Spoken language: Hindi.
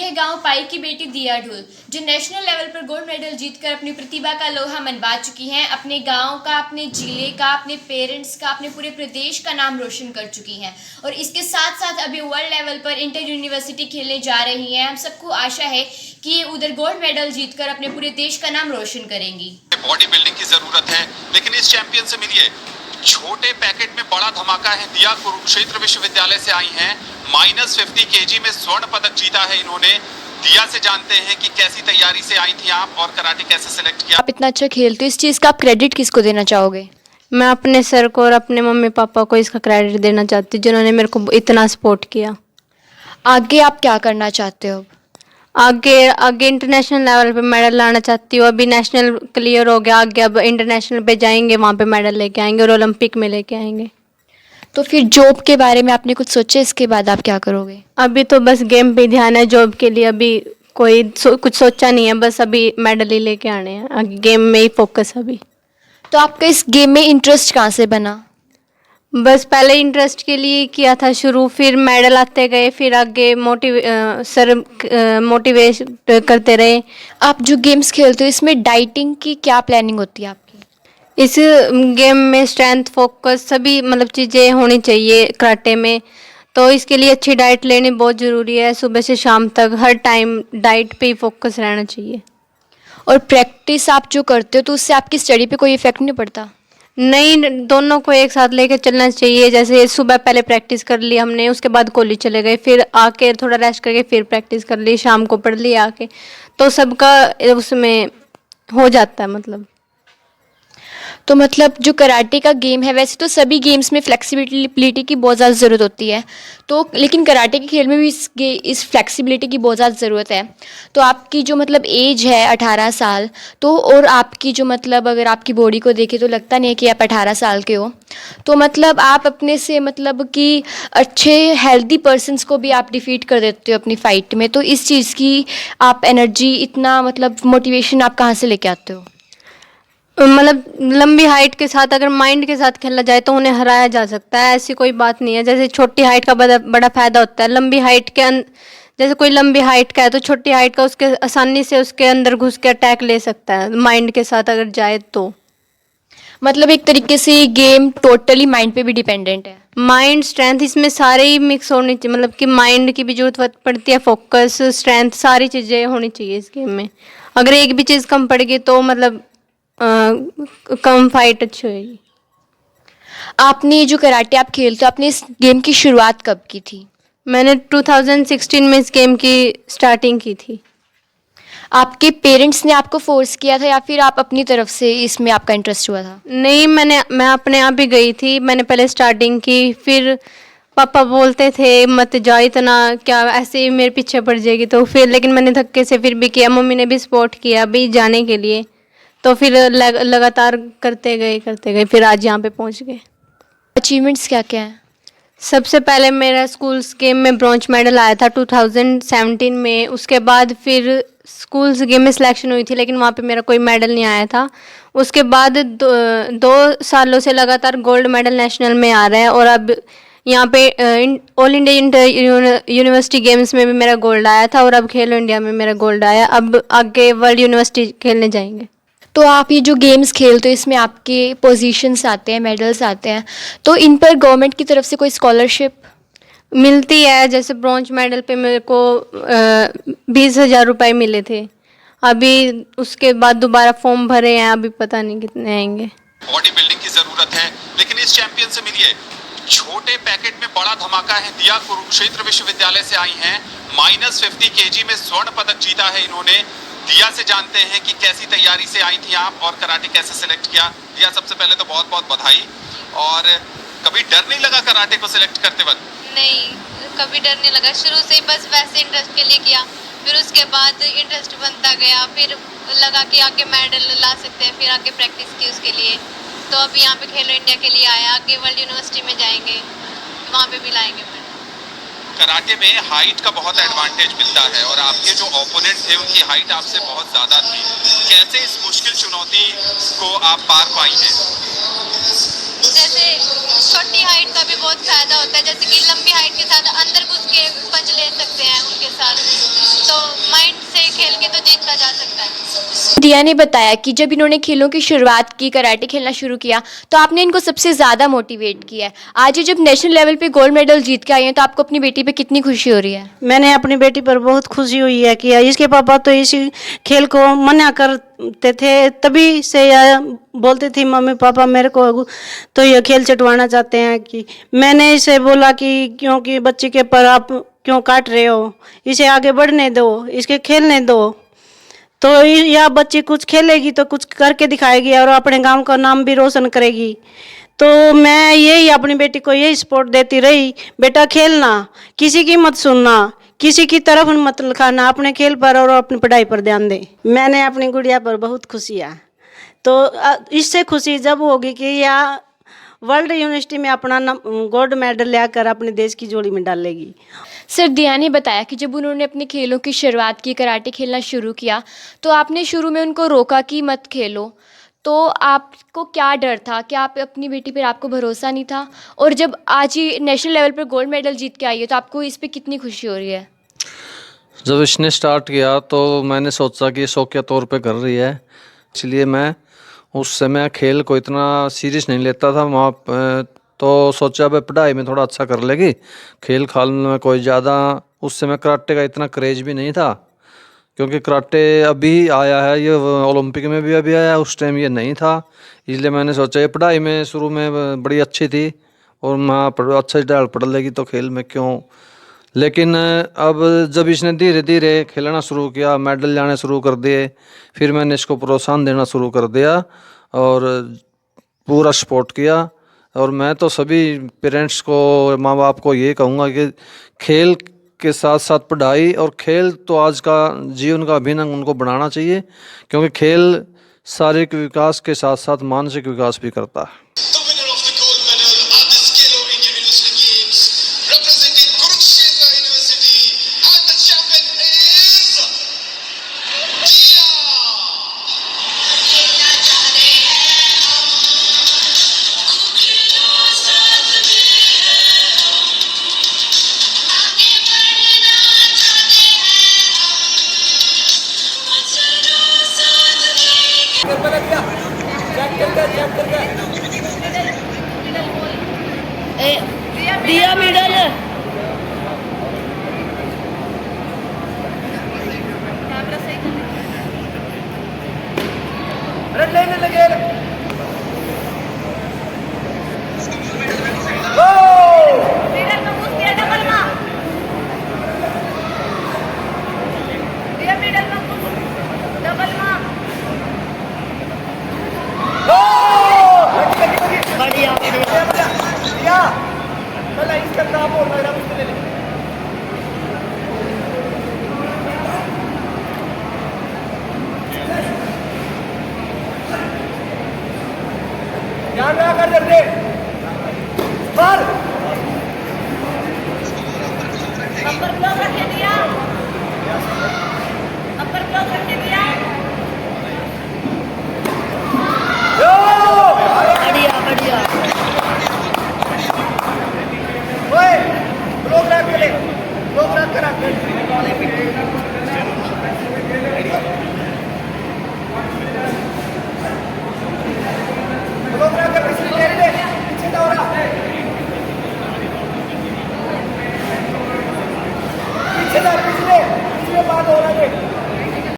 है गांव पाई की बेटी दिया ढुल, जो नेशनल लेवल पर गोल्ड मेडल जीतकर अपनी प्रतिभा का लोहा मनवा चुकी हैं। अपने गांव का, अपने जिले का, अपने पेरेंट्स का, अपने पूरे प्रदेश का नाम रोशन कर चुकी हैं और इसके साथ साथ अभी वर्ल्ड लेवल पर इंटर यूनिवर्सिटी खेलने जा रही हैं। हम सबको आशा है कि ये उधर गोल्ड मेडल जीतकर अपने पूरे देश का नाम रोशन करेंगी। बॉडी बिल्डिंग की जरूरत है, लेकिन इस चैंपियन से मिलिए। छोटे पैकेट में बड़ा धमाका है। दिया कुरुक्षेत्र विश्वविद्यालय से आई हैं, -50 kg में स्वर्ण पदक जीता है इन्होंने। दिया से जानते हैं कि कैसी तैयारी से आई थी आप और कराटे कैसे सिलेक्ट किया। आप इतना अच्छा खेलते हो, इस चीज़ का आप क्रेडिट किसको देना चाहोगे? मैं अपने सर को और अपने मम्मी पापा को इसका क्रेडिट देना चाहती हूँ, जिन्होंने मेरे को इतना सपोर्ट किया। आगे आप क्या करना चाहते हो? आगे आगे इंटरनेशनल लेवल पे मेडल लाना चाहती हूँ। अभी नेशनल क्लियर हो गया, आगे अब इंटरनेशनल पे जाएंगे, वहाँ पे मेडल लेके आएंगे और ओलंपिक में लेके आएंगे। तो फिर जॉब के बारे में आपने कुछ सोचा? इसके बाद आप क्या करोगे? अभी तो बस गेम पे ध्यान है, जॉब के लिए अभी कोई कुछ सोचा नहीं है, बस अभी मेडल ही लेके आने हैं, आगे गेम में ही फोकस अभी। तो आपका इस गेम में इंटरेस्ट कहाँ से बना? बस पहले इंटरेस्ट के लिए किया था शुरू, फिर मेडल आते गए, फिर आगे सर मोटिवेट करते रहे। आप जो गेम्स खेलते हो इसमें डाइटिंग की क्या प्लानिंग होती है आपकी? इस गेम में स्ट्रेंथ, फोकस सभी मतलब चीज़ें होनी चाहिए कराटे में, तो इसके लिए अच्छी डाइट लेनी बहुत ज़रूरी है। सुबह से शाम तक हर टाइम डाइट पे ही फोकस रहना चाहिए। और प्रैक्टिस आप जो करते हो तो उससे आपकी स्टडी पे कोई इफेक्ट नहीं पड़ता? नहीं, दोनों को एक साथ लेके चलना चाहिए। जैसे सुबह पहले प्रैक्टिस कर ली हमने, उसके बाद कॉलेज चले गए, फिर आके थोड़ा रेस्ट करके फिर प्रैक्टिस कर ली, शाम को पढ़ लिया आके, तो सबका उसमें हो जाता है मतलब। तो मतलब जो कराटे का गेम है, वैसे तो सभी गेम्स में फ्लेक्सिबिलिटी की बहुत ज़्यादा ज़रूरत होती है, तो लेकिन कराटे के खेल में भी इस फ्लेक्सिबिलिटी की बहुत ज़्यादा ज़रूरत है। तो आपकी जो मतलब एज है 18 साल, तो और आपकी जो मतलब अगर आपकी बॉडी को देखें तो लगता नहीं है कि आप 18 साल के हो। तो मतलब आप अपने से मतलब कि अच्छे हेल्दी पर्सन्स को भी आप डिफीट कर देते हो अपनी फ़ाइट में, तो इस चीज़ की आप एनर्जी, इतना मतलब मोटिवेशन आप कहाँ से लेके आते हो? मतलब लंबी हाइट के साथ अगर माइंड के साथ खेला जाए तो उन्हें हराया जा सकता है, ऐसी कोई बात नहीं है। जैसे छोटी हाइट का बड़ा फायदा होता है, लंबी हाइट के जैसे कोई लंबी हाइट का है तो छोटी हाइट का उसके आसानी से उसके अंदर घुस के अटैक ले सकता है, माइंड के साथ अगर जाए तो। मतलब एक तरीके से ये गेम टोटली माइंड पे भी डिपेंडेंट है। माइंड, स्ट्रेंथ, इसमें सारे ही मिक्स होनी चाहिए, मतलब कि माइंड की भी जरूरत पड़ती है, फोकस, स्ट्रेंथ, सारी चीज़ें होनी चाहिए इस गेम में। अगर एक भी चीज़ कम पड़ गई तो मतलब कम फाइट अच्छी होगी। आपने जो कराटे आप खेलते हो, आपने इस गेम की शुरुआत कब की थी? मैंने 2016 में इस गेम की स्टार्टिंग की थी। आपके पेरेंट्स ने आपको फोर्स किया था या फिर आप अपनी तरफ से इसमें आपका इंटरेस्ट हुआ था? नहीं, मैं अपने आप ही गई थी। मैंने पहले स्टार्टिंग की, फिर पापा बोलते थे मत जाओ इतना, क्या ऐसे ही मेरे पीछे पड़ जाएगी, तो फिर लेकिन मैंने धक्के से फिर भी किया, मम्मी ने भी सपोर्ट किया भी जाने के लिए, तो फिर लगातार करते गए फिर आज यहाँ पे पहुँच गए। अचीवमेंट्स क्या क्या हैं? सबसे पहले मेरा स्कूल्स गेम में ब्रॉन्ज मेडल आया था 2017 में। उसके बाद फिर स्कूल्स गेम में सिलेक्शन हुई थी, लेकिन वहाँ पे मेरा कोई मेडल नहीं आया था। उसके बाद दो सालों से लगातार गोल्ड मेडल नेशनल में आ रहा है, और अब यहाँ पे all India inter university games में भी मेरा गोल्ड आया था, और अब खेलो इंडिया में मेरा गोल्ड आया। अब आगे वर्ल्ड यूनिवर्सिटी खेलने जाएंगे। तो आप ये जो गेम्स खेलते हो इसमें आपके पोजीशंस आते हैं, मेडल्स आते हैं, तो इन पर गवर्नमेंट की तरफ से कोई स्कॉलरशिप मिलती है? जैसे ब्रॉन्ज मेडल पे मेरे को 20,000 रुपये मिले थे। अभी उसके बाद दोबारा फॉर्म भरे हैं, अभी पता नहीं कितने आएंगे। बॉडी बिल्डिंग की जरूरत है, लेकिन इस चैंपियन से मिलिए। छोटे पैकेट में बड़ा धमाका है। दिया कुरुक्षेत्र विश्वविद्यालय से आई हैं, -50 kg में स्वर्ण पदक जीता है इन्होंने। दिया से जानते हैं कि कैसी तैयारी से आई थी आप और कराटे कैसे सिलेक्ट किया। दिया, सबसे पहले तो बहुत बहुत बधाई। और कभी डर नहीं लगा कराटे को सिलेक्ट करते वक्त? नहीं, कभी डर नहीं लगा, शुरू से ही बस वैसे इंटरेस्ट के लिए किया, फिर उसके बाद इंटरेस्ट बनता गया, फिर लगा कि आगे मेडल ला सकते हैं, फिर आगे प्रैक्टिस की उसके लिए। तो अभी यहाँ पे खेलो इंडिया के लिए आया, आगे वर्ल्ड यूनिवर्सिटी में जाएंगे, वहाँ पे भी लाएंगे मेडल। कराटे में हाइट का बहुत एडवांटेज मिलता है और आपके जो ओपोनेंट थे उनकी हाइट आपसे बहुत ज़्यादा थी। कैसे इस मुश्किल चुनौती को आप पार पाई हैं? जैसे छोटी हाइट का भी बहुत फायदा होता है, जैसे कि लंबी हाइट के साथ अंदर घुस के पंच ले सकते हैं उनके साथ, तो जा सकता है। दिया ने बताया कि जब इन्होंने खेलों की शुरुआत की, कराटे खेलना शुरू किया, तो आपने इनको सबसे ज़्यादा मोटिवेट किया है। आज ये जब नेशनल लेवल पे गोल्ड मेडल जीत के आई हैं, तो आपको अपनी बेटी पे कितनी खुशी हो रही है? मैंने अपनी बेटी पर बहुत खुशी हुई है कि इसके पापा तो इसी खेल को मना करते थे, तभी से यह बोलती थी मम्मी पापा मेरे को तो यह खेल चटवाना चाहते हैं। कि मैंने इसे बोला कि क्योंकि बच्चे के पर आप क्यों काट रहे हो, इसे आगे बढ़ने दो, इसके खेलने दो। तो यह बच्ची कुछ खेलेगी तो कुछ करके दिखाएगी और अपने गांव का नाम भी रोशन करेगी। तो मैं यही अपनी बेटी को यही सपोर्ट देती रही, बेटा खेलना, किसी की मत सुनना, किसी की तरफ मत खाना, अपने खेल पर और अपनी पढ़ाई पर ध्यान दे। मैंने अपनी गुड़िया पर बहुत खुशी है। तो इससे खुशी जब होगी कि यह वर्ल्ड यूनिवर्सिटी में अपना गोल्ड मेडल लेकर अपने देश की झोली में डालेगी। सर, दिया ने बताया कि जब उन्होंने अपने खेलों की शुरुआत की, कराटे खेलना शुरू किया, तो आपने शुरू में उनको रोका कि मत खेलो, तो आपको क्या डर था कि आप अपनी बेटी पर आपको भरोसा नहीं था? और जब आज ही नेशनल लेवल पर गोल्ड मेडल जीत के आई है, तो आपको इस पर कितनी खुशी हो रही है? जब इसने स्टार्ट किया तो मैंने सोचा कि ये शौकिया तौर पे कर रही है, इसलिए मैं उस समय खेल को इतना सीरियस नहीं लेता था। वहाँ तो सोचा भाई पढ़ाई में थोड़ा अच्छा कर लेगी, खेल खाल में कोई ज़्यादा उस समय कराटे का इतना क्रेज भी नहीं था, क्योंकि कराटे अभी आया है, ये ओलंपिक में भी अभी आया, उस टाइम ये नहीं था। इसलिए मैंने सोचा ये पढ़ाई में शुरू में बड़ी अच्छी थी और माँ अच्छा डाल पढ़ लेगी तो खेल में क्यों। लेकिन अब जब इसने धीरे धीरे खेलना शुरू किया, मेडल लाने शुरू कर दिए, फिर मैंने इसको प्रोत्साहन देना शुरू कर दिया और पूरा सपोर्ट किया। और मैं तो सभी पेरेंट्स को, माँ बाप को ये कहूँगा कि खेल के साथ साथ पढ़ाई, और खेल तो आज का जीवन का अभिन्न अंग उनको बनाना चाहिए, क्योंकि खेल शारीरिक विकास के साथ साथ मानसिक विकास भी करता है। दिया मिडल अरे लेने लगे बढ़िया बढ़िया पहले इसका नाम बोल रहा है, ले ले ध्यान रखा कर दे।